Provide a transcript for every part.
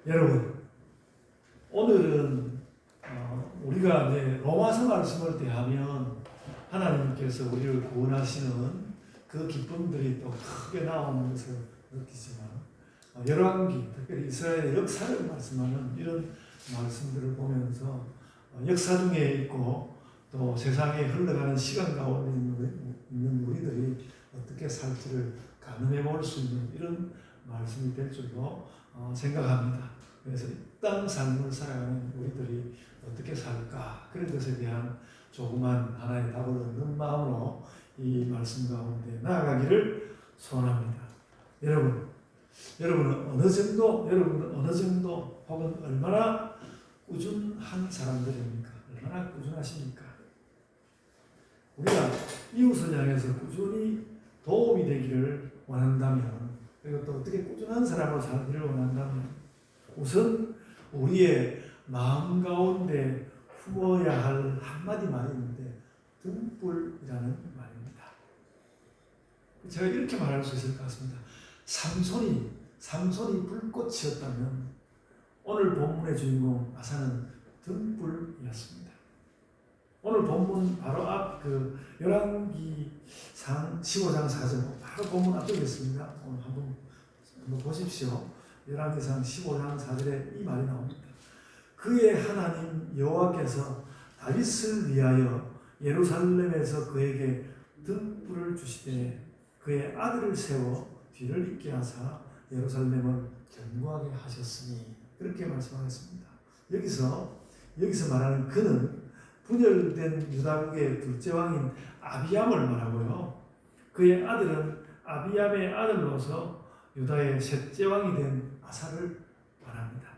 여러분, 오늘은 우리가 이제 로마서 말씀을 대하면 하나님께서 우리를 구원하시는 그 기쁨들이 또 크게 나오는 것을 느끼지만 열왕기, 특별히 이스라엘의 역사를 말씀하는 이런 말씀들을 보면서 역사 중에 있고 또 세상에 흘러가는 시간 가운데 있는 우리들이 어떻게 살지를 가늠해 볼 수 있는 이런 말씀이 될 줄로 생각합니다. 그래서 이 땅 삶을 살아가는 우리들이 어떻게 살까, 그런 것에 대한 조그만 하나의 답을 얻는 마음으로 이 말씀 가운데 나아가기를 소원합니다. 여러분은 어느 정도 혹은 얼마나 꾸준한 사람들입니까? 얼마나 꾸준하십니까? 우리가 이웃을 향해서 꾸준히 도움이 되기를 원한다면, 그리고 또 어떻게 꾸준한 사람으로 살기를 원한다면, 우선 우리의 마음 가운데 품어야 할 한마디 말이 있는데, 등불이라는 말입니다. 제가 이렇게 말할 수 있을 것 같습니다. 삼손이 불꽃이었다면 오늘 본문의 주인공 아사는 등불이었습니다. 오늘 본문 바로 앞 열왕기상 15장 4절 바로 본문 앞에 있습니다. 오늘 한번 보십시오. 열왕기상 15장 4절에 이 말이 나옵니다. 그의 하나님 여호와께서 다윗을 위하여 예루살렘에서 그에게 등불을 주시되 그의 아들을 세워 뒤를 잇게 하사 예루살렘을 견고하게 하셨으니, 그렇게 말씀하겠습니다. 여기서 말하는 그는 분열된 유다국의 둘째 왕인 아비암을 말하고요. 그의 아들은 아비암의 아들로서 유다의 셋째 왕이 된 아사를 말합니다.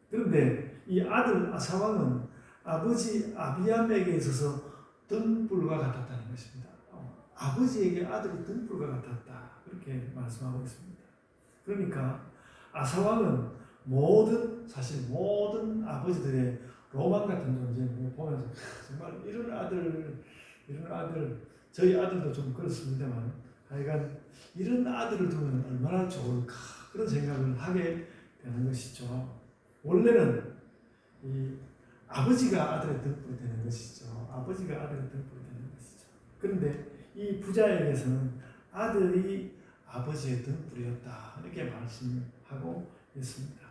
그런데 이 아들 아사왕은 아버지 아비암에게 있어서 등불과 같았다는 것입니다. 아버지에게 아들이 등불과 같았다, 그렇게 말씀하고 있습니다. 그러니까 아사왕은 사실 모든 아버지들의 로망 같은 존재를 보면서 정말 이런 아들, 저희 아들도 좀 그렇습니다만 하여간 이런 아들을 두면 얼마나 좋을까, 그런 생각을 하게 되는 것이죠. 원래는 이 아버지가 아들의 등불이 되는 것이죠. 그런데 이 부자에게서는 아들이 아버지의 등불이었다, 이렇게 말씀하고 있습니다.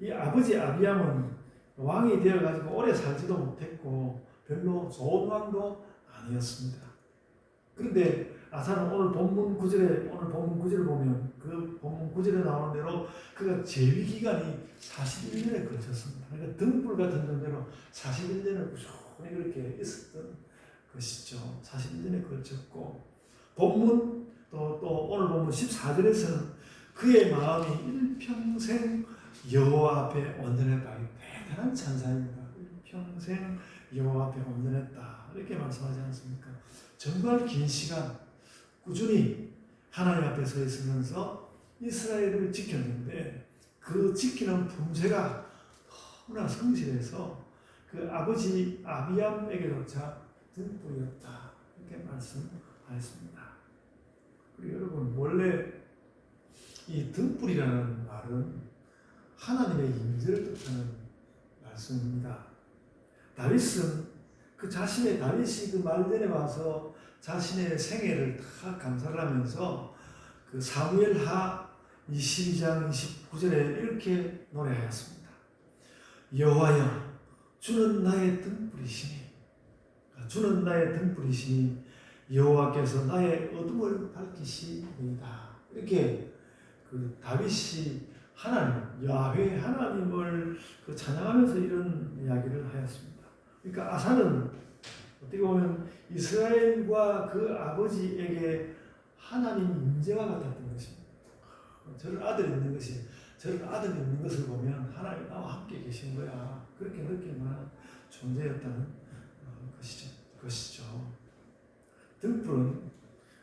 이 아버지 아비암은 왕이 되어가지고 오래 살지도 못했고 별로 좋은 왕도 아니었습니다. 그런데 아사는 오늘 본문 9절을 보면 그 본문 9절에 나오는 대로 그가 재위 기간이 41년에 걸쳤습니다. 그러니까 등불 같은 존재로 41년을 꾸준히 그렇게 있었던 것이죠. 41년에 걸쳤고, 본문 또 오늘 본문 14절에서는 그의 마음이 일평생 여호와 앞에 온전했다. 대단한 찬사입니다. 일평생 여호와 앞에 온전했다, 이렇게 말씀하지 않습니까? 정말 긴 시간 꾸준히 하나님 앞에 서 있으면서 이스라엘을 지켰는데, 그 지키는 품새가 너무나 성실해서 그 아버지 아비암에게조차 등불이었다, 이렇게 말씀하였습니다. 그리고 여러분, 원래 이 등불이라는 말은 하나님의 임재를 뜻하는 말씀입니다. 다윗이 그 말년에 와서 자신의 생애를 다 감사를 하면서 그 사무엘하 22장 29절에 이렇게 노래하였습니다. 여호와여, 주는 나의 등불이시니 여호와께서 나의 어둠을 밝히시리이다. 이렇게 그 다윗이 야훼 하나님을 찬양하면서 이런 이야기를 하였습니다. 그러니까 아사는 어떻게 보면 이스라엘과 그 아버지에게 하나님 임재와 같았던 것입니다. 저런 아들이 있는 것을 보면 하나님 나와 함께 계신 거야, 그렇게 느낄 만한 존재였다는 것이죠.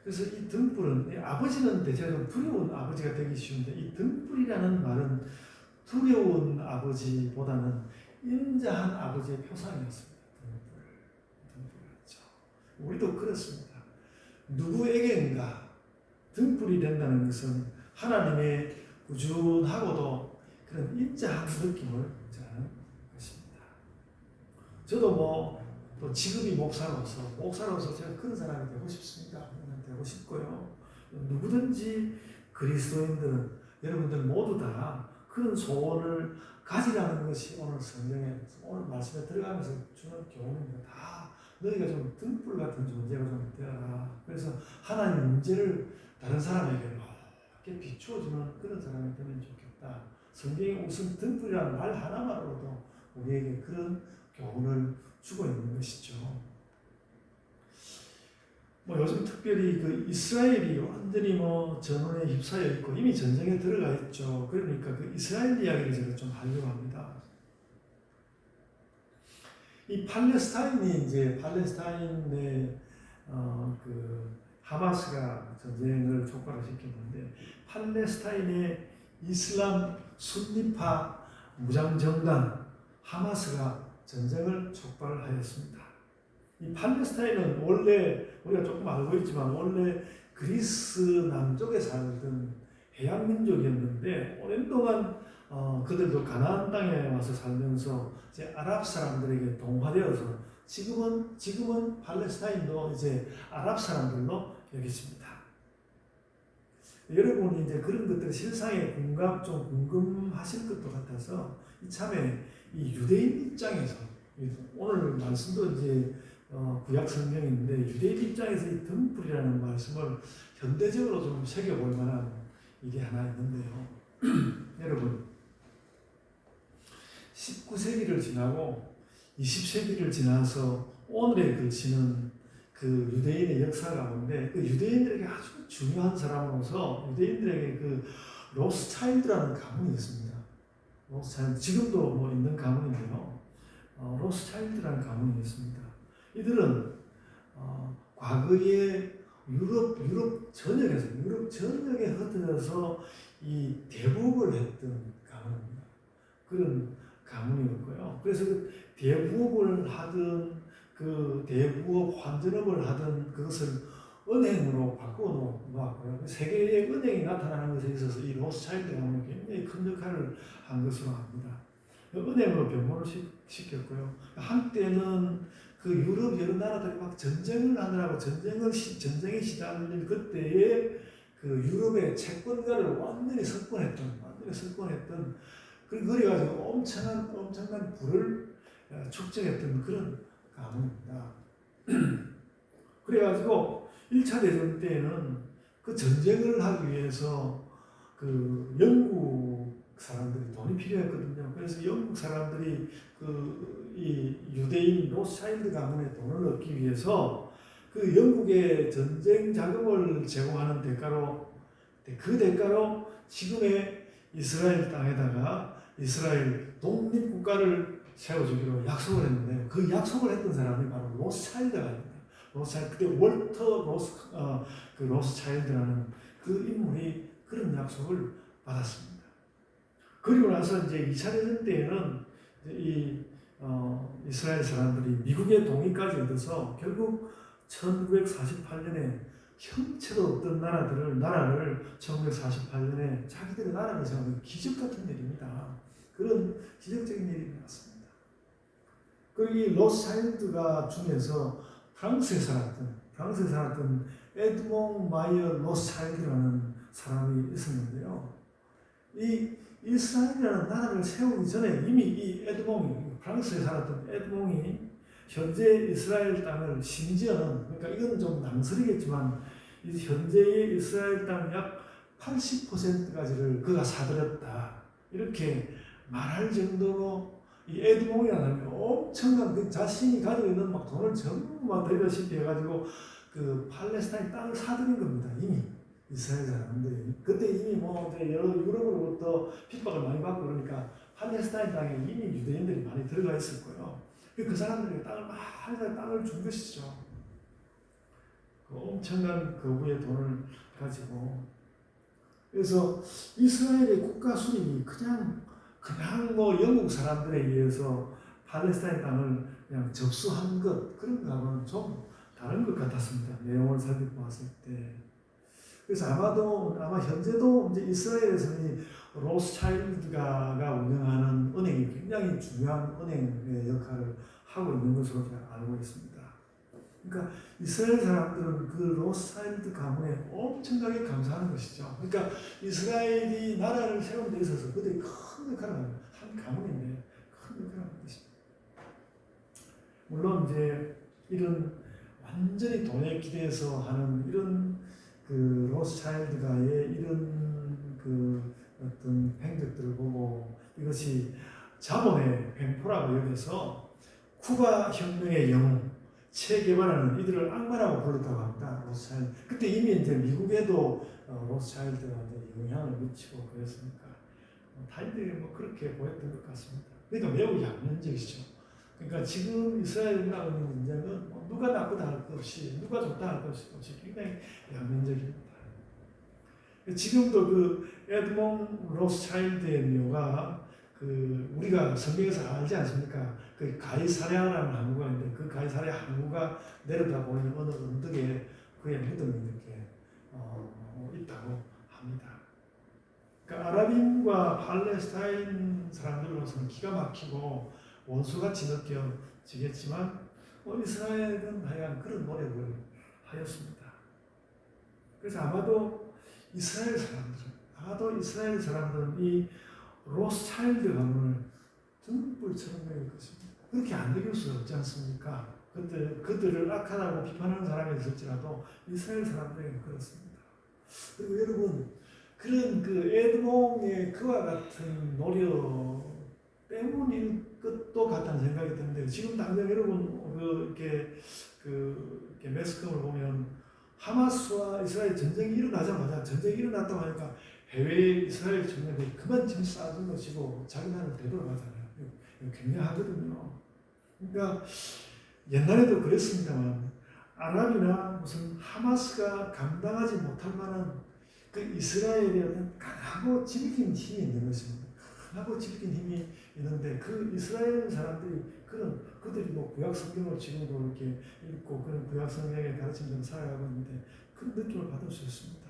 그래서 이 등불은, 아버지는 대체로 두려운 아버지가 되기 쉬운데, 이 등불이라는 말은 두려운 아버지보다는 인자한 아버지의 표상이었습니다. 등불이었죠. 우리도 그렇습니다. 누구에게인가 등불이 된다는 것은 하나님의 꾸준하고도 그런 인자한 느낌을 자는 것입니다. 저도 또 직업이 목사로서 제가 그런 사람이 되고 싶습니다. 되고 싶고요. 누구든지 그리스도인들은 여러분들 모두 다 그런 소원을 가지라는 것이 오늘 성경에 오늘 말씀에 들어가면서 주는 교훈입니다. 다 너희가 좀 등불 같은 존재가 좀 되어라. 그래서 하나님 문제를 다른 사람에게 이렇게 비추어주는 그런 사람이 되면 좋겠다. 성경에 우선 등불이라는 말 하나만으로도 우리에게 그런 교훈을 주고 있는 것이죠. 요즘 특별히 그 이스라엘이 완전히 전원에 휩싸여 있고 이미 전쟁에 들어가 있죠. 그러니까 그 이스라엘 이야기를 제가 좀 하려고 합니다. 이 팔레스타인의 그 하마스가 전쟁을 촉발을 시켰는데 팔레스타인의 이슬람 순니파 무장정당 하마스가 전쟁을 촉발하였습니다. 이 팔레스타인은 원래 우리가 조금 알고 있지만 원래 그리스 남쪽에 살던 해양 민족이었는데 오랜 동안 그들도 가나안 땅에 와서 살면서 이제 아랍 사람들에게 동화되어서 지금은 팔레스타인도 이제 아랍 사람들로 여겨집니다. 여러분이 이제 그런 것들 실상에 좀 궁금하실 것도 같아서 이참에 이 유대인 입장에서 오늘 말씀도 이제 구약 성경인데 유대인 입장에서 이 등불이라는 말씀을 현대적으로 좀 새겨볼 만한 이게 하나 있는데요. 여러분 19세기를 지나고 20세기를 지나서 오늘에 그치는 그 유대인의 역사 가운데 그 유대인들에게 아주 중요한 사람으로서 유대인들에게 그 로스차일드라는 가문이 있습니다. 로스차일드 지금도 있는 가문인데요. 로스차일드라는 가문이 있습니다. 이들은 과거에 유럽 전역에 흩어져서 이 대부업을 했던 가문입니다. 그런 가문이었고요. 그래서 그 대부업을 하던 그 대부업 환전업을 하던 그것을 은행으로 바꾸어 놓았고요. 세계의 은행이 나타나는 것에 있어서 이 로스차일드 가문이 굉장히 큰 역할을 한 것으로 압니다. 은행으로 변모를 시켰고요. 한때는 그 유럽 여러 나라들이 막 전쟁을 하느라고 전쟁에 시달린 그때에 그 유럽의 채권가를 완전히 석권했던 그래가지고 엄청난 부를 축적했던 그런 가문입니다. 그래가지고 1차 대전 때에는 그 전쟁을 하기 위해서 그 영국 사람들이 돈이 필요했거든요. 그래서 영국 사람들이 이 유대인 로스차일드 가문의 돈을 얻기 위해서 그 영국의 전쟁 자금을 제공하는 대가로 지금의 이스라엘 땅에다가 이스라엘 독립국가를 세워주기로 약속을 했는데 그 약속을 했던 사람이 바로 로스차일드입니다. 그때 월터 로스차일드라는 그 인물이 그런 약속을 받았습니다. 그리고 나서 이제 2차 대전 때에는 이스라엘 사람들이 미국의 동의까지 얻어서 결국 1948년에 형체도 없던 나라를 1948년에 자기들의 나라를 세우는 기적 같은 일입니다. 그런 기적적인 일이 났습니다. 그리고 이 로스차일드가 중에서 프랑스에 살았던 에드몽 마이어 로스차일드라는 사람이 있었는데요. 이 이스라엘이라는 나라를 세우기 전에 이미 이 프랑스에 살았던 에드몽이 현재 이스라엘 땅을 심지어는 그러니까 이건 좀 낭설이겠지만 현재의 이스라엘 땅 약 80%까지를 그가 사들였다 이렇게 말할 정도로 이 에드몽이라는 사람이 엄청난 그 자신이 가지고 있는 막 돈을 전부 막 들여다시피 해가지고 그 팔레스타인 땅을 사들인 겁니다. 이미 이스라엘 사람들이 그때 이미 이제 여러 유럽으로부터 핍박을 많이 받고 그러니까 팔레스타인 땅에 이미 유대인들이 많이 들어가 있을 거예요. 그 사람들에게 땅을 준 것이죠. 그 엄청난 거부의 돈을 가지고 그래서 이스라엘의 국가 수립이 그냥 영국 사람들에 의해서 팔레스타인 땅을 그냥 접수한 것 그런 거하고는 좀 다른 것 같았습니다. 내용을 살펴보았을 때. 그래서 아마 현재도 이제 이스라엘에서는 로스차일드가 굉장히 중요한 은행의 역할을 하고 있는 것으로 제가 알고 있습니다. 그러니까 이스라엘 사람들은 그 로스차일드 가문에 엄청나게 감사하는 것이죠. 그러니까 이스라엘이 나라를 세운 데 있어서 그들이 큰 역할을 합니다. 한 가문인데 큰 역할을 하는 것입니다. 물론 이제 이런 완전히 돈에 기대서 하는 이런 그 로스차일드가의 이런 그 어떤 행적들을 보고 이것이 자본의 횡포라고 여겨서 쿠바 혁명의 영웅 체게바라는 이들을 악마라고 불렀다고 합니다. 로스차일드. 그때 이미 이제 미국에도 로스차일드가 영향을 미치고 그랬으니까 타인들이 뭐 그렇게 보였던 것 같습니다. 그러니까 매우 양면적이죠. 그러니까 지금 이스라엘 문화의 문제는 누가 나쁘다 할 것 없이 누가 좋다 할 것 없이 굉장히 양면적입니다. 지금도 그 에드몽 로스차일드의 묘가 그 우리가 성경에서 알지 않습니까? 그 가이사랴라는 항구가 있는데 그 가이사랴 항구가 내려다 보이는 어느 언덕에 그의 무덤이 이렇게 있다고 합니다. 그러니까 아랍인과 팔레스타인 사람들로서는 기가 막히고 원수같이 느껴지겠지만 이스라엘은 하여간 그런 노력을 하였습니다. 그래서 아마도 이스라엘 사람들은 이 로스차일드 가문을 등불처럼 여길 것입니다. 그렇게 안 여길 수 없지 않습니까? 그들을 악하다고 비판하는 사람이 있을지라도 이스라엘 사람들에게는 그렇습니다. 그리고 여러분, 그런 그 에드몽의 그와 같은 노력 때문일 것도 같다는 생각이 드는데 지금 당장 여러분 이렇게 매스컴을 보면 하마스와 이스라엘 전쟁이 일어나자마자 전쟁이 일어났다고 하니까 해외 이스라엘 청년들이 그만 좀 쏴준 것이고 자기 나라를 되돌아가잖아요. 이거 굉장하거든요. 그러니까 옛날에도 그랬습니다만 아랍이나 무슨 하마스가 감당하지 못할 만한 그 이스라엘의 어떤 강하고 지kin 힘이 있는 것입니다. 강하고 지kin 힘이 있는데 그 이스라엘 사람들이 그들이 뭐 구약 성경을 지금도 이렇게 읽고 그런 구약 성경의 가르침대로 살아가고 있는데 그런 느낌을 받을 수 있습니다.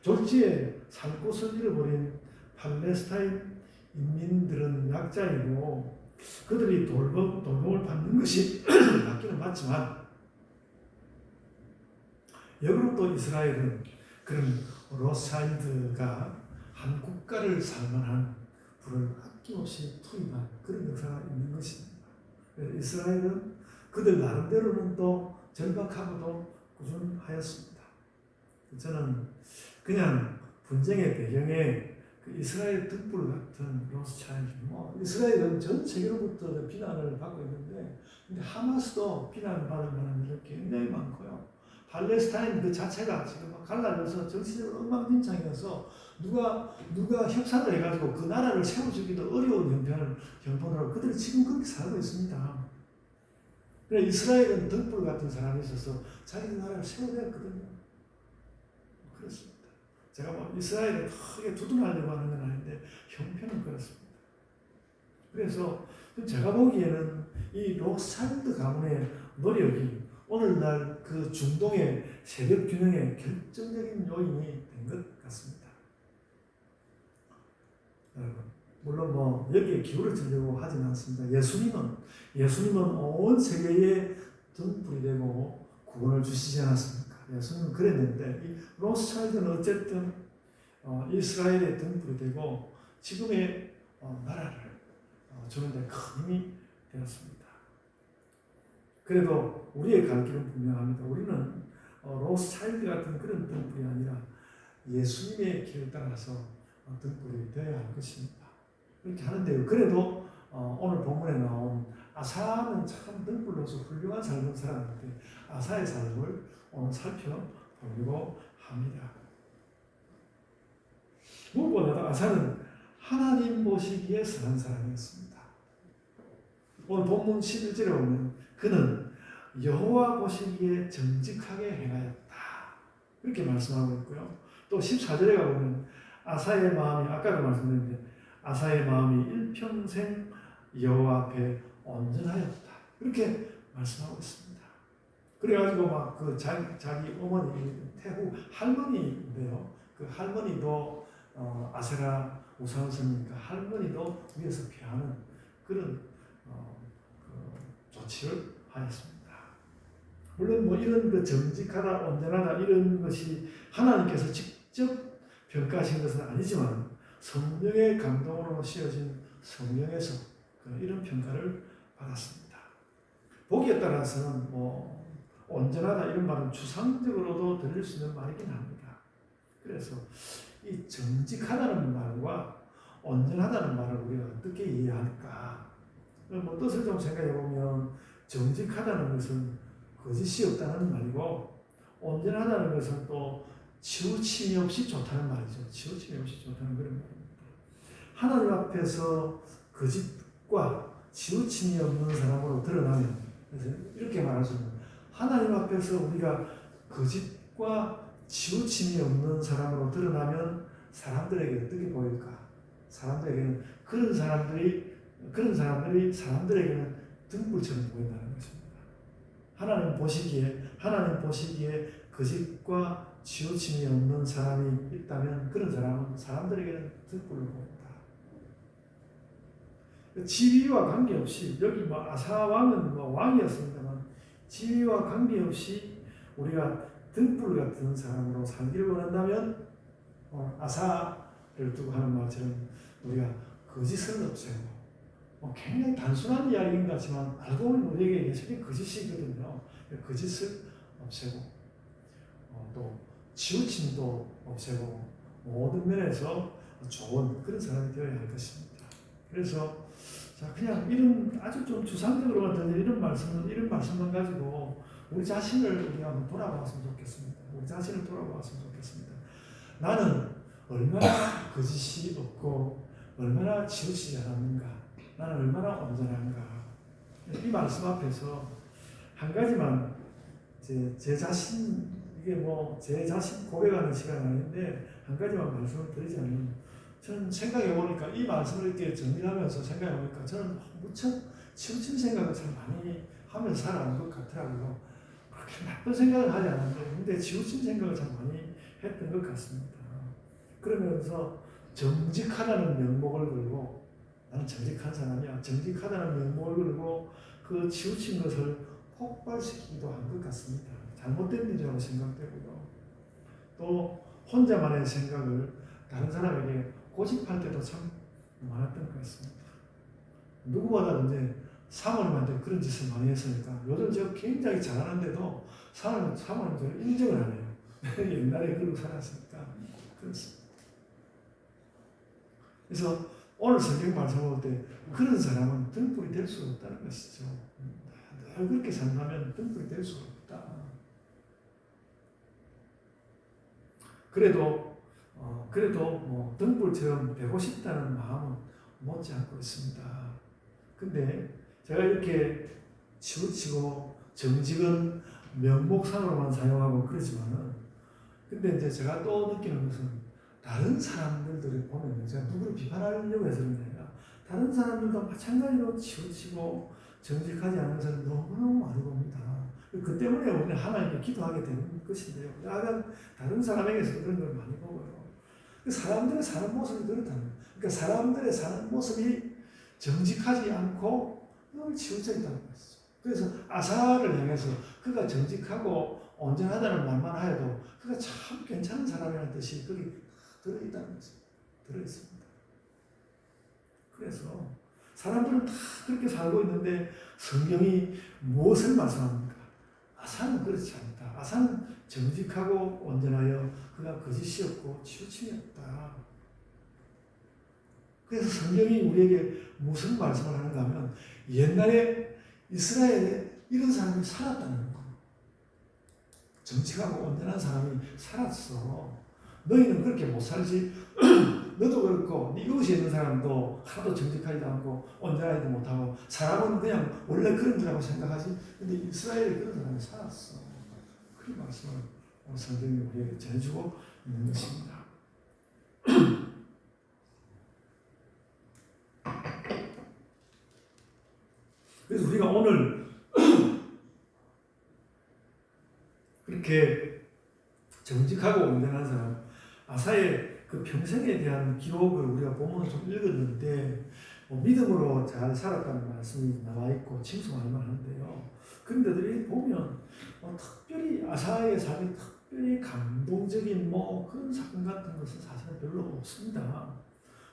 졸지에 살 곳을 잃어버린 팔레스타인 인민들은 약자이고 그들이 돌봄을 받는 것이 맞기는 맞지만 역으로 또 이스라엘은 그런 로스차일드가 한 국가를 살만한 불을 아낌없이 투입한 그런 역사가 있는 것입니다. 이스라엘은 그들 나름대로는 또 절박하고도 꾸준하였습니다. 저는 그냥 분쟁의 배경에 그 이스라엘 등불 같은 로스차일드, 이스라엘은 전 세계로부터 비난을 받고 있는데, 근데 하마스도 비난을 받을 만한 일이 굉장히 많고요. 팔레스타인 그 자체가 지금 막 갈라져서 정치적으로 엉망진창이어서 누가 협상을 해가지고 그 나라를 세워주기도 어려운 형편으로 그들이 지금 그렇게 살고 있습니다. 그래 이스라엘은 등불 같은 사람이 있어서 자기 나라를 세워냈거든요. 그렇습니다. 제가 뭐 이스라엘을 크게 두둔하려고 하는 건 아닌데 형편은 그렇습니다. 그래서 제가 보기에는 이 로스차일드 가문의 노력이 오늘날 그 중동의 세력 균형의 결정적인 요인이 된 것 같습니다. 물론 뭐 여기에 기울어지려고 하지는 않습니다. 예수님은 온 세계에 등불이 되고 구원을 주시지 않았습니까? 예수님은 그랬는데 이 로스차일드는 어쨌든 이스라엘의 등불이 되고 지금의 나라를 주는 데 큰 힘이 되었습니다. 그래도 우리의 갈 길은 분명합니다. 우리는 로스차일드 같은 그런 등불이 아니라 예수님의 길을 따라서 등불이 되어야 할 것입니다. 그렇게 하는데요. 그래도 오늘 본문에 나온 아사는 참 등불로서 훌륭한 삶을 살았는데 아사의 삶을 오늘 살펴보려고 합니다. 무엇보다도 아사는 하나님 보시기에 선한 사람이었습니다. 오늘 본문 11절에 보면 그는 여호와 보시기에 정직하게 행하였다. 이렇게 말씀하고 있고요. 또 14절에 가보면 아사의 마음이 아까도 말씀드렸는데 아사의 마음이 일평생 여호와 앞에 온전하였다. 이렇게 말씀하고 있습니다. 그래가지고 막 그 자기 어머니 태후 할머니인데요. 그 할머니도 아세라 우상스니까 할머니도 위에서 피하는 그런 조치를 하였습니다. 물론 뭐 이런 그 정직하다, 온전하다 이런 것이 하나님께서 직접 평가하신 것은 아니지만 성령의 감동으로 씌어진 성령에서 이런 평가를 받았습니다. 보기에 따라서는 뭐 온전하다 이런 말은 추상적으로도 들릴 수 있는 말이긴 합니다. 그래서 이 정직하다는 말과 온전하다는 말을 우리가 어떻게 이해할까? 뭐 뜻을 좀 생각해 보면 정직하다는 것은 거짓이 없다는 말이고 온전하다는 것은 또 치우침이 없이 좋다는 말이죠. 치우침이 없이 좋다는 그런 말입니다. 하나님 앞에서 거짓과 치우침이 없는 사람으로 드러나면, 그래서 이렇게 말할 수 있는, 하나님 앞에서 우리가 거짓과 치우침이 없는 사람으로 드러나면 사람들에게 어떻게 보일까? 사람들에게는 그런 사람들이 사람들에게는 등불처럼 보인다는 것입니다. 하나님 보시기에 거짓과 치우침이 없는 사람이 있다면 그런 사람은 사람들에게는 등불로 보인다. 지위와 관계없이, 여기 뭐 아사 왕은 뭐 왕이었습니다만 지위와 관계없이 우리가 등불 같은 사람으로 살기를 원한다면 아사를 두고 하는 말처럼 우리가 거짓을 없애고, 굉장히 단순한 이야기인 것 같지만 알고 보면 우리에게 예수님이 거짓이거든요. 거짓을 없애고 또 치우침도 없애고 모든 면에서 좋은 그런 사람이 되어야 할 것입니다. 그래서 그냥 이런 아주 좀 추상적으로만 들리는 이런 말씀만 가지고 우리 자신을 우리가 한번 돌아보았으면 좋겠습니다. 우리 자신을 돌아보았으면 좋겠습니다. 나는 얼마나 거짓이 없고 얼마나 치우치지 않았는가? 나는 얼마나 온전한가? 이 말씀 앞에서 한 가지만 제 자신, 이게 뭐 제 자신 고백하는 시간은 아닌데 한 가지만 말씀을 드리자면, 저는 생각해 보니까 이 말씀을 이렇게 정리하면서 생각해 보니까 저는 무척 치우친 생각을 참 많이 하면서 살아온 것 같더라고요. 그렇게 나쁜 생각을 하지 않았는데 근데 치우친 생각을 참 많이 했던 것 같습니다. 그러면서 정직하다는 명목을 걸고, 나는 정직한 사람이야, 정직하다는 명목을 걸고 그 치우친 것을 폭발시키기도 한 것 같습니다. 잘못된 일이라고 생각되고요. 또 혼자만의 생각을 다른 사람에게 고집할 때도 참 많았던 것 같습니다. 누구보다 이제 사모님한테 그런 짓을 많이 했으니까 요즘 제가 굉장히 잘하는데도 사모님 저를 인정을 안 해요. 옛날에 그러고 살았으니까 그렇습니다. 그래서 오늘 성경 말씀 볼 때 그런 사람은 등불이 될 수 없다는 것이죠. 늘 그렇게 산다면 등불이 될 수 없다. 그래도 뭐 등불처럼 되고 싶다는 마음은 못지 않고 있습니다. 근데 제가 이렇게 치우치고 정직은 명목상으로만 사용하고 그러지만은, 근데 이제 제가 또 느끼는 것은 다른 사람들을 보면, 제가 누구를 비판하려고 해서 그런 게 아니라 다른 사람들도 마찬가지로 치우치고 정직하지 않은 사람이 너무너무 많이 봅니다. 그 때문에 우리는 하나님께 기도하게 되는 것인데요. 다른 사람에게서 그런 걸 많이 보고요. 사람들의 사는 모습이 그렇다는 거예요. 그러니까 사람들의 사는 모습이 정직하지 않고 늘 치우쳐 있다는 것이죠. 그래서 아사를 향해서 그가 정직하고 온전하다는 말만 하여도 그가 참 괜찮은 사람이라는 뜻이 거기 들어있다는 것입니다. 들어있습니다. 그래서 사람들은 다 그렇게 살고 있는데 성경이 무엇을 말씀합니까? 아사는 그렇지 않다. 아사는 정직하고 온전하여 그가 거짓이 없고 치우침이 없다. 그래서 성경이 우리에게 무슨 말씀을 하는가 하면, 옛날에 이스라엘에 이런 사람이 살았다는 거예요. 정직하고 온전한 사람이 살았어. 너희는 그렇게 못 살지. 너도 그렇고 네 이웃에 있는 사람도 하도 정직하지도 않고 온전하지도 못하고 사람은 그냥 원래 그런 줄알고 생각하지. 근데 이스라엘에 그런 사람이 살았어. 그런 말씀을 성경이 우리에게 전해주고 있는 것입니다. 그래서 우리가 오늘 그렇게 정직하고 온전한 사람, 아사의 그 평생에 대한 기록을 우리가 보면서 좀 읽었는데, 믿음으로 잘 살았다는 말씀이 나와 있고 칭송할 만한데요. 그런데들이 보면 특별히 아사의 삶이 특별히 감동적인 그런 사건 같은 것은 사실은 별로 없습니다.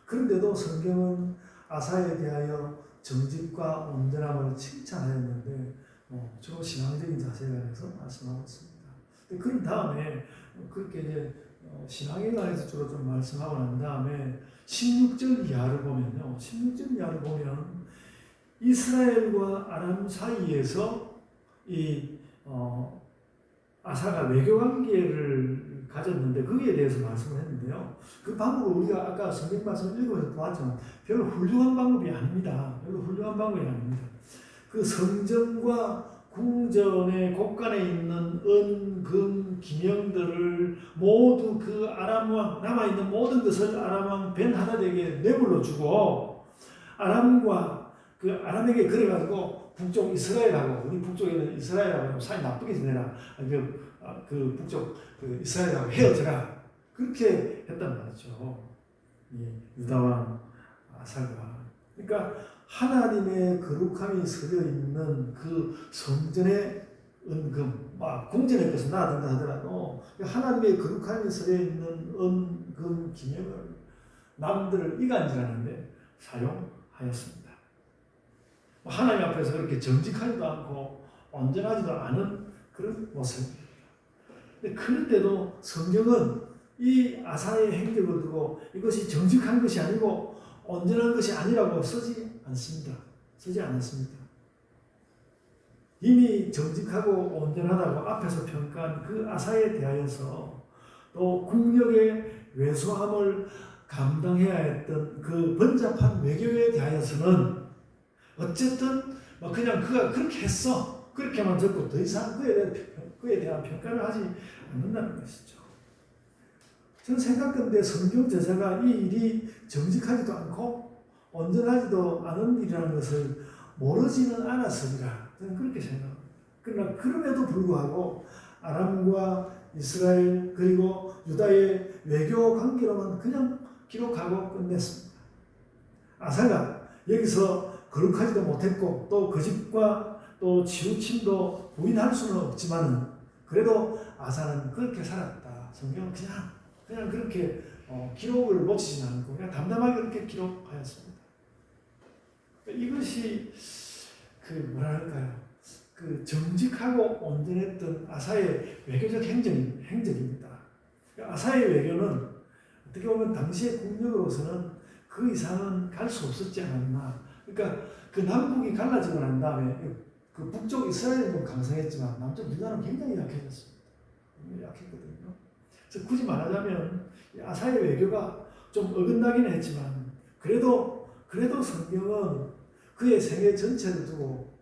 그런데도 성경은 아사에 대하여 정직과 온전함을 칭찬하였는데 주로 신앙적인 자세에 관해서 말씀하고 있습니다. 그런 다음에 그렇게 이제 신앙에 관해서 주로 좀 말씀하고 난 다음에 16절 이하를 보면요. 16절 이하를 보면 이스라엘과 아람 사이에서 이 아사가 외교 관계를 가졌는데 거기에 대해서 말씀을 했는데요. 그 방법을 우리가 아까 성경 말씀을 읽으면서 봤지만 별로 훌륭한 방법이 아닙니다. 별로 훌륭한 방법이 아닙니다. 그 성전과 궁전의 곳간에 있는 은, 금, 기명들을 모두 그 아람 왕, 남아있는 모든 것을 아람 왕 벤하닷에게 뇌물로 주고 아람과 그 아람에게 그래가지고 북쪽 이스라엘하고 우리 북쪽에는 이스라엘하고 사이 나쁘게 지내라. 그 북쪽 그 이스라엘하고 헤어져라. 그렇게 했단 말이죠. 유다 왕 아사가. 그러니까 하나님의 거룩함이 서려 있는 그 성전의 은금, 궁전의 것은 나아든다 하더라도 하나님의 거룩함이 서려 있는 은금 기념을 남들을 이간질하는데 사용하였습니다. 하나님 앞에서 그렇게 정직하지도 않고 온전하지도 않은 그런 모습입니다. 그런데도 성경은 이 아사의 행적을 두고 이것이 정직한 것이 아니고 온전한 것이 아니라고 쓰지 않습니다. 쓰지 않았습니다. 이미 정직하고 온전하다고 앞에서 평가한 그 아사에 대하여서 또 국력의 왜소함을 감당해야 했던 그 번잡한 외교에 대하여서는 어쨌든 그냥 그가 그렇게 했어. 그렇게만 적고 더 이상 그에 대한 평가를 하지 않는다는 것이죠. 저는 생각컨대 성경 저자가 이 일이 정직하지도 않고 온전하지도 않은 일이라는 것을 모르지는 않았으리라 저는 그렇게 생각합니다. 그러나 그럼에도 불구하고 아람과 이스라엘 그리고 유다의 외교 관계로만 그냥 기록하고 끝냈습니다. 아사가 여기서 거룩하지도 못했고 또 거짓과 또 치우침도 부인할 수는 없지만 그래도 아사는 그렇게 살았다. 성경은 그냥 그렇게 기록을 놓치지 않고 그냥 담담하게 그렇게 기록하였습니다. 이것이 그 정직하고 온전했던 아사의 외교적 행적입니다. 아사의 외교는 어떻게 보면 당시의 국력으로서는 그 이상은 갈 수 없었지 않았나. 그러니까 그 남북이 갈라지고 난 다음에 그 북쪽 이스라엘은 강성했지만 남쪽 유다는 굉장히 약해졌습니다. 약했거든요. 그래서 굳이 말하자면 아사의 외교가 좀 어긋나긴 했지만 그래도 성경은 그의 생애 전체를 두고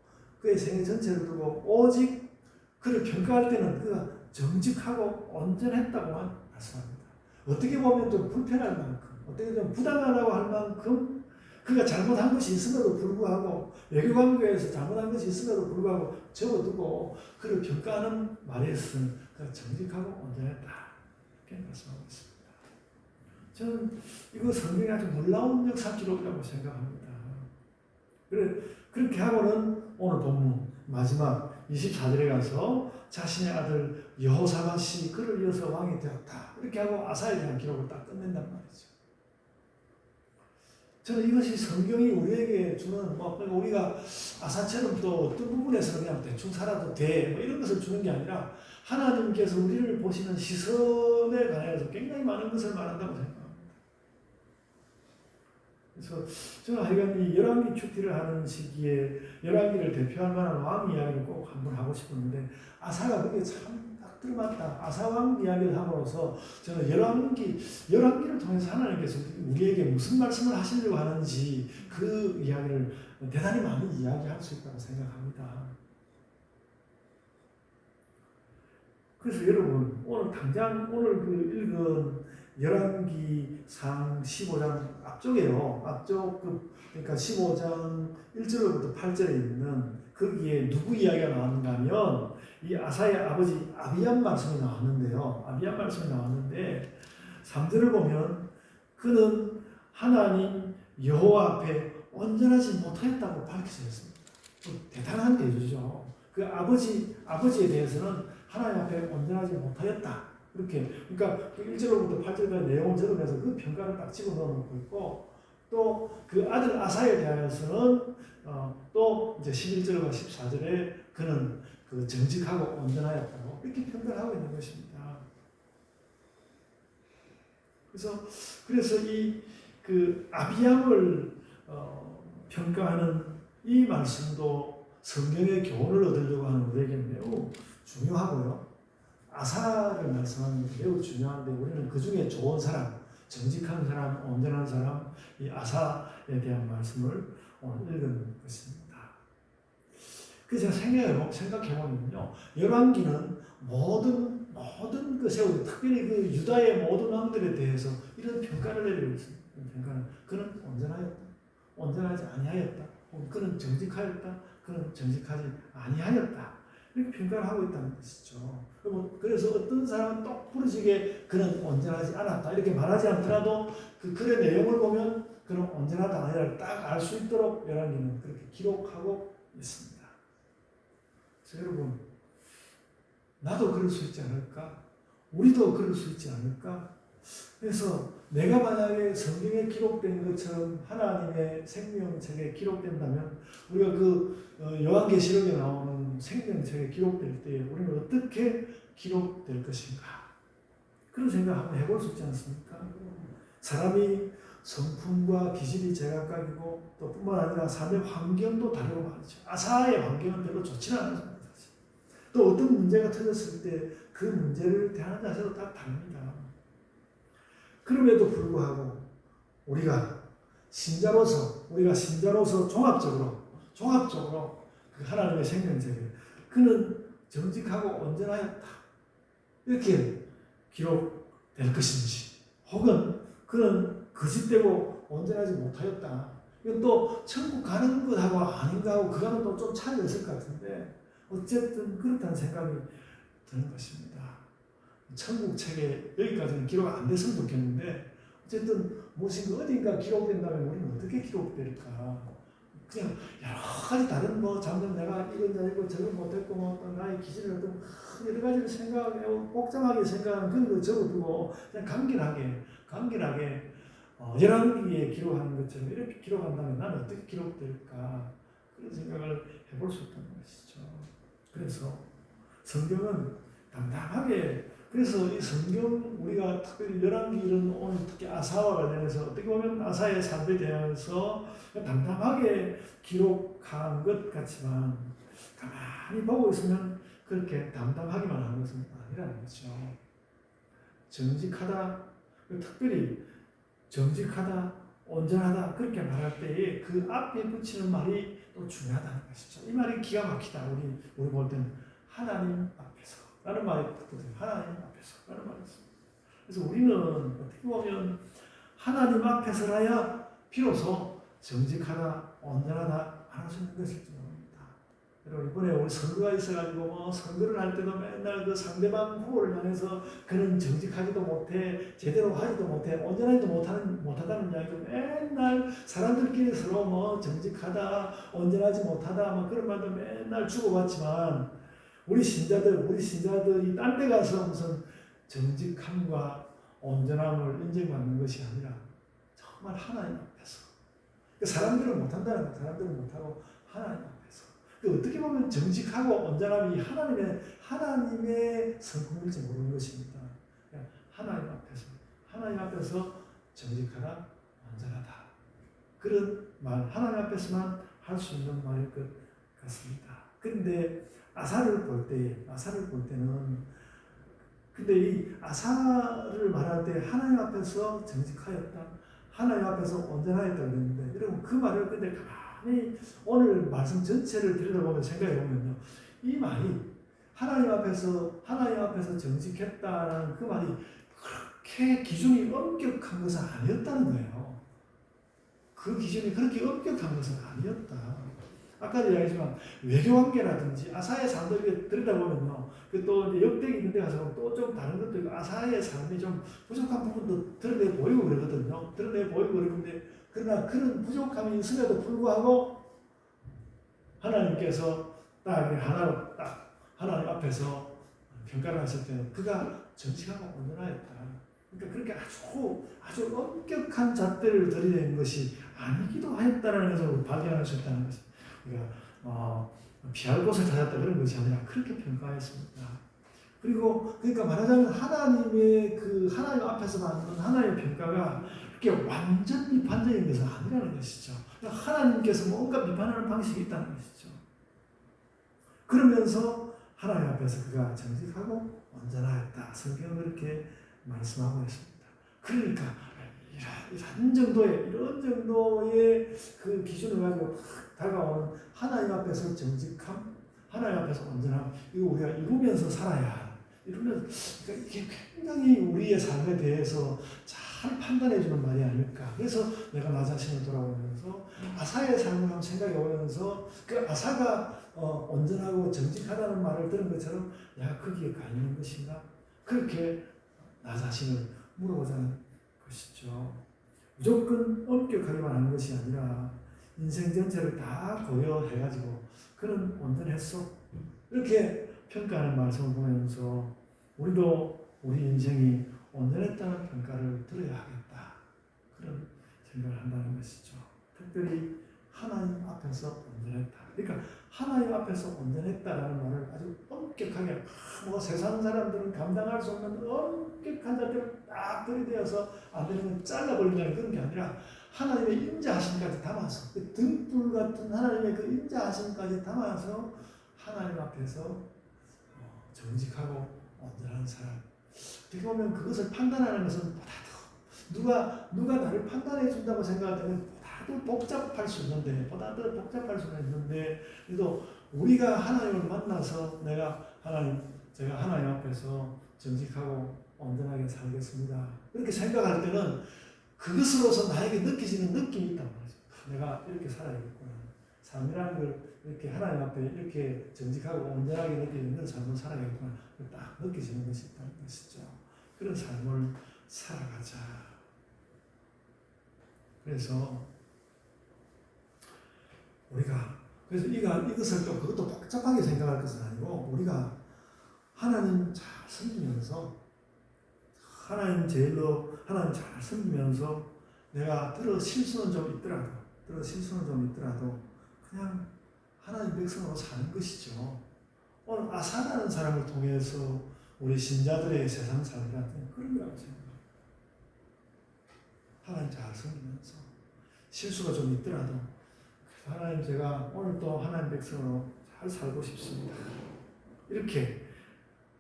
오직 그를 평가할 때는 그가 정직하고 온전했다고만 말씀합니다. 어떻게 보면 좀 불편할 만큼, 어떻게 좀 부당하다고 할 만큼 그가 잘못한 것이 있음에도 불구하고 외교관계에서 잘못한 것이 있음에도 불구하고 적어두고 그를 평가하는 말에서는 그가 정직하고 온전했다 이렇게 말씀하고 있습니다. 저는 이거 성경이 아주 놀라운 역사 기록이라고 생각합니다. 그렇게 하고는 오늘 본문 마지막 24절에 가서 자신의 아들 여호사밧이 그를 이어서 왕이 되었다. 이렇게 하고 아사에 대한 기록을 딱 끝낸단 말이죠. 저는 이것이 성경이 우리에게 주는 우리가 아사처럼 또 어떤 부분에서는 그냥 대충 살아도 돼 이런 것을 주는 게 아니라 하나님께서 우리를 보시는 시선에 관해서 굉장히 많은 것을 말한다고 생각합니다. 그래서 저는 하여간 이 열왕기 큐티를 하는 시기에 열왕기를 대표할 만한 왕 이야기를 꼭 한번 하고 싶었는데 아사가 그게 참 딱 들어맞다. 아사왕 이야기를 함으로써 저는 열왕기를 통해서 하나님께서 우리에게 무슨 말씀을 하시려고 하는지 그 이야기를 대단히 많이 이야기할 수 있다고 생각합니다. 그래서 여러분 오늘 그 읽은 열왕기상 15장 앞쪽에요. 그러니까 15장 1절부터 8절에 있는 거기에 누구 이야기가 나왔는가 하면 이 아사의 아버지 아비암 말씀이 나왔는데요. 아비암 말씀이 나왔는데 3절을 보면 그는 하나님 여호와 앞에 온전하지 못하였다고 밝혀졌습니다. 대단한 대조죠. 그 아버지에 대해서는 하나님 앞에 온전하지 못하였다. 이렇게, 그러니까 그 1절로부터 8절까지 내용을 적으면서 그 평가를 딱 집어넣고 있고, 또 그 아들 아사에 대하여서는 또 이제 11절과 14절에 그는 그 정직하고 온전하였다고 이렇게 평가를 하고 있는 것입니다. 그래서 이 그 아비양을 평가하는 이 말씀도 성경의 교훈을 얻으려고 하는 우리에게 매우 중요하고요. 아사를 말씀하는 게 매우 중요한데 우리는 그 중에 좋은 사람, 정직한 사람, 온전한 사람, 이 아사에 대한 말씀을 오늘 읽은 것입니다. 그래서 제가 생각해보면요. 열왕기는 모든 그 세월, 특별히 그 유다의 모든 왕들에 대해서 이런 평가를 내리고 있습니다. 평가는 그는 온전하였다, 온전하지 아니하였다, 그는 정직하였다, 그는 정직하지 아니하였다. 이렇게 평가를 하고 있다는 것이죠. 그래서 어떤 사람은 똑 부러지게 그는 온전하지 않았다 이렇게 말하지 않더라도 그 글의 내용을 보면 그는 온전하다 아니라 딱 알 수 있도록 열왕기는 그렇게 기록하고 있습니다. 그래서 여러분, 나도 그럴 수 있지 않을까? 우리도 그럴 수 있지 않을까? 그래서 내가 만약에 성경에 기록된 것처럼 하나님의 생명책에 기록된다면 우리가 그 요한계시록에 나오는 생명책에 기록될 때 우리는 어떻게 기록될 것인가? 그런 생각 한번 해볼 수 있지 않습니까? 사람이 성품과 기질이 제각각이고 또 뿐만 아니라 삶의 환경도 다르고 말이죠. 아사의 환경은 별로 좋지는 않습니다. 또 어떤 문제가 터졌을 때 그 문제를 대하는 자세도 다 다릅니다. 그럼에도 불구하고 우리가 신자로서 종합적으로 그 하나님의 생명책에 그는 정직하고 온전하였다 이렇게 기록될 것인지, 혹은 그는 거짓되고 온전하지 못하였다. 이건 또 천국 가는 것하고 아닌가 하고 그거는 또 좀 차이가 있을 것 같은데 어쨌든 그렇다는 생각이 드는 것입니다. 천국 책에 여기까지는 기록 안 됐으면 좋겠는데 어쨌든 무엇인가 어딘가 기록된다면 우리는 어떻게 기록될까? 그냥 여러 가지 다른 잠깐 내가 이건 아니고 저건 못했고 나의 기질을 어떤 여러 가지를 생각하고 복잡하게 생각하는 그런 거 적어두고 그냥 간결하게 열왕기에 기록하는 것처럼 이렇게 기록한다면 나는 어떻게 기록될까? 그런 생각을 해볼 수 있다는 것이죠. 그래서 성경은 담담하게, 그래서 이 성경 우리가 특별히 열왕기 이런 오늘 특히 아사와 관련해서 어떻게 보면 아사의 삶에 대해서 담담하게 기록한 것 같지만 가만히 보고 있으면 그렇게 담담하기만 한 것은 아니라는 거죠. 정직하다, 특별히 정직하다, 온전하다 그렇게 말할 때에 그 앞에 붙이는 말이 또 중요하다는 것이죠. 이 말이 기가 막히다. 우리 볼 때는 하나님 앞에서 라는 말이 있거든요. 하나님 앞에서 라는 말이 있습니다. 그래서 우리는 어떻게 보면 하나님 앞에서라야 비로소 정직하다, 온전하다 할 수 있는 것일 줄 압니다. 여러분, 이번에 우리 선거가 있어가지고 선거를 할 때도 맨날 그 상대방 후보를 향해서 그는 정직하지도 못해, 제대로 하지도 못해, 온전하지도 못하다는 이야기도 맨날 사람들끼리 서로 정직하다, 온전하지 못하다 그런 말도 맨날 주고받지만 우리 신자들이 딴 데 가서 무슨 정직함과 온전함을 인정받는 것이 아니라 정말 하나님 앞에서, 사람들은 못한다는 거예요. 사람들은 못하고 하나님 앞에서. 어떻게 보면 정직하고 온전함이 하나님의 성품일지 모르는 것입니다. 하나님 앞에서 정직하다, 온전하다. 그런 말, 하나님 앞에서만 할 수 있는 말일 것 같습니다. 그런데 아사를 볼 때는 근데 이 아사를 말할 때 하나님 앞에서 정직하였다, 하나님 앞에서 온전하였다 그랬는데 여러분 그 말을 근데 가만히 오늘 말씀 전체를 들여다보면 생각해 보면요, 이 말이 하나님 앞에서 정직했다라는 그 말이 그렇게 기준이 엄격한 것은 아니었다는 거예요. 그 기준이 그렇게 엄격한 것은 아니었다. 아까도 이야기했지만 외교관계라든지 아사의 삶을 들여다보면요, 또 역대기 있는 데 가서 또 좀 다른 것도 있고 아사의 삶이 좀 부족한 부분도 드러내 보이고 그러거든요. 드러내 보이고 그러는데 그러나 그런 부족함이 있음에도 불구하고 하나님께서 딱 하나로 딱 하나님 앞에서 평가를 하실 때는 그가 정직하고 온전하였다. 그러니까 그렇게 아주 엄격한 잣대를 들이댄 것이 아니기도 하였다라는 것을 발견할 수 있다는 것입니다. 우리가 피할 곳을 찾았다 그런 것이 아니라 그렇게 평가했습니다. 그리고 그러니까 말하자면 하나님 앞에서 받는 하나님의 평가가 그렇게 완전 비판적인 것은 아니라는 것이죠. 하나님께서 뭔가 비판하는 방식이 있다는 것이죠. 그러면서 하나님 앞에서 그가 정직하고 온전하였다. 성경은 그렇게 말씀하고 있습니다. 그러니까 이런 정도의 그 기준을 가지고 다가오는 하나님 앞에서 정직함, 하나님 앞에서 온전함, 이거 우리가 이루면서 살아야 그러니까 이게 굉장히 우리의 삶에 대해서 잘 판단해주는 말이 아닐까. 그래서 내가 나 자신을 돌아보면서 아사의 삶을 한번 생각해 보면서 그 아사가 온전하고 정직하다는 말을 들은 것처럼 내가 거기에 가 있는 것인가? 그렇게 나 자신을 물어보자는 것이죠. 무조건 엄격하게만 하는 것이 아니라 인생 전체를 다 고려해가지고 그런 온전했어? 이렇게 평가하는 말씀을 보면서 우리도 우리 인생이 온전했다는 평가를 들어야 하겠다. 그런 생각을 한다는 것이죠. 특별히 하나님 앞에서 온전했다. 그러니까 하나님 앞에서 온전했다라는 말을 아주 엄격하게 세상 사람들은 감당할 수 없는 엄격한 자들을 딱 들이대어서 안 되는 건 잘라버린다는 그런 게 아니라 하나님의 인자하심까지 담아서 그 등불 같은 하나님의 그 인자하심까지 담아서 하나님 앞에서 정직하고 온전한 사람. 어떻게 보면 그것을 판단하는 것은 보다도 누가 나를 판단해 준다고 생각할 때는 보다도 복잡할 수 있는데 그래도 우리가 하나님을 만나서 제가 하나님 앞에서 정직하고 온전하게 살겠습니다. 그렇게 생각할 때는 그것으로서 나에게 느껴지는 느낌이 있단 말이죠. 내가 이렇게 살아야겠구나. 삶이라는 걸 이렇게 하나님 앞에 이렇게 정직하고 온전하게 느끼는 삶을 살아야겠구나. 딱 느껴지는 것이 있다는 것이죠. 그런 삶을 살아가자. 그래서 이것을 또 그것도 복잡하게 생각할 것은 아니고 우리가 하나님 잘 섬기면서 하나님 잘 섬기면서 내가 실수는 좀 있더라도 그냥 하나님 백성으로 사는 것이죠. 오늘 아사라는 사람을 통해서 우리 신자들의 세상 삶이라는 그런 거라고 생각합니다. 하나님 잘 섬기면서 실수가 좀 있더라도 하나님 제가 오늘 또 하나님 백성으로 잘 살고 싶습니다. 이렇게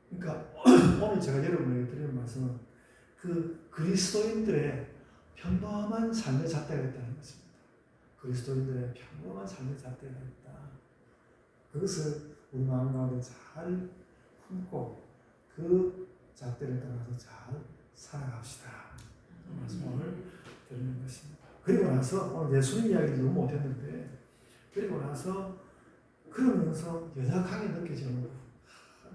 그러니까 오늘 제가 여러분에게 드리는 말씀은 그 그리스도인들의 평범한 삶의 잣대가 있다는 것입니다. 그리스도인들의 평범한 삶의 잣대가 있다. 그것을 우리 마음 가운데 잘 품고 그 잣대를 따라서 잘 살아갑시다. 그 말씀을 드리는 것입니다. 그리고 나서 오늘 예수님 이야기를 너무 못했는데 그리고 나서 그러면서 연약하게 느껴지는 거예요.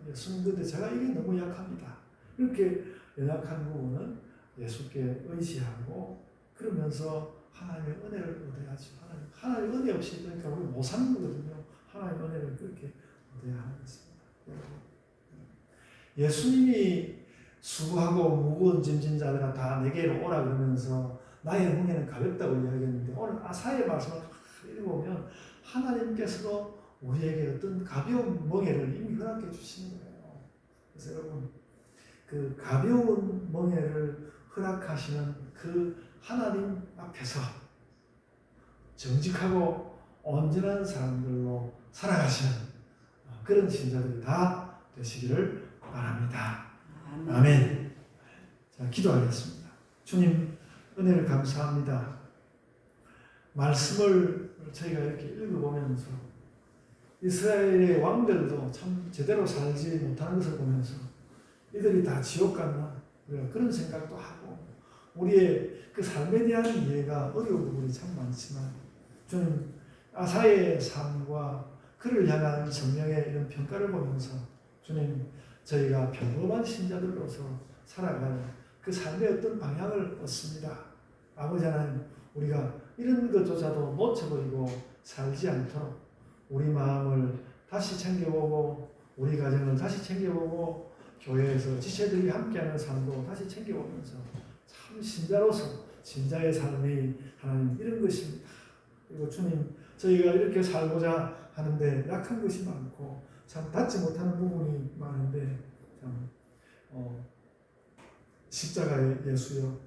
예수님 근데 제가 이게 너무 약합니다. 이렇게 연약한 부분은 예수께 의지하고 그러면서 하나님의 은혜를 얻어야죠. 하나님 은혜 없이 그러니까 우리 못 사는 거거든요. 하나님 은혜를 그렇게 얻어야 하는 것입니다. 예수님이 수고하고 무거운 짐진 자들아 다 내게로 오라 그러면서 나의 멍에는 가볍다고 이야기했는데 오늘 아사의 말씀을 읽어보면 하나님께서도 우리에게 어떤 가벼운 멍에를 이미 허락해 주시는 거예요. 그래서 여러분 그 가벼운 멍에를 허락하시는 그 하나님 앞에서 정직하고 온전한 사람들로 살아가시는 그런 신자들이 다 되시기를 바랍니다. 아멘. 자, 기도하겠습니다. 주님 은혜를 감사합니다. 말씀을 저희가 이렇게 읽어보면서 이스라엘의 왕들도 참 제대로 살지 못하는 것을 보면서 이들이 다 지옥 갔나 우리가 그런 생각도 하고 우리의 그 삶에 대한 이해가 어려운 부분이 참 많지만 주님 아사의 삶과 그를 향한 성령의 이런 평가를 보면서 주님 저희가 평범한 신자들로서 살아가는 그 삶의 어떤 방향을 얻습니다. 아버지 하나님 우리가 이런 것조차도 놓쳐버리고 살지 않도록 우리 마음을 다시 챙겨보고 우리 가정을 다시 챙겨보고 교회에서 지체들이 함께하는 삶도 다시 챙겨보면서 참 신자로서 진자의 삶이 하나님 이런 것입니다. 그리고 주님 저희가 이렇게 살고자 하는데 약한 것이 많고 참 닿지 못하는 부분이 많은데 참 십자가의 예수여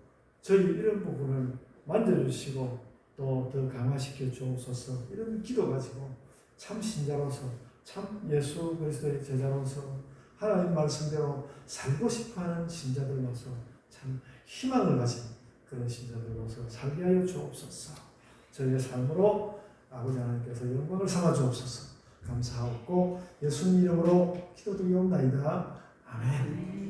저희 이런 부분을 만져주시고 또 더 강화시켜 주옵소서. 이런 기도 가지고 참 신자로서 참 예수 그리스도의 제자로서 하나님 말씀대로 살고 싶어하는 신자들로서 참 희망을 가진 그런 신자들로서 살게 하여 주옵소서. 저희의 삶으로 아버지 하나님께서 영광을 삼아 주옵소서. 감사하고 예수님 이름으로 기도드리옵나이다. 아멘.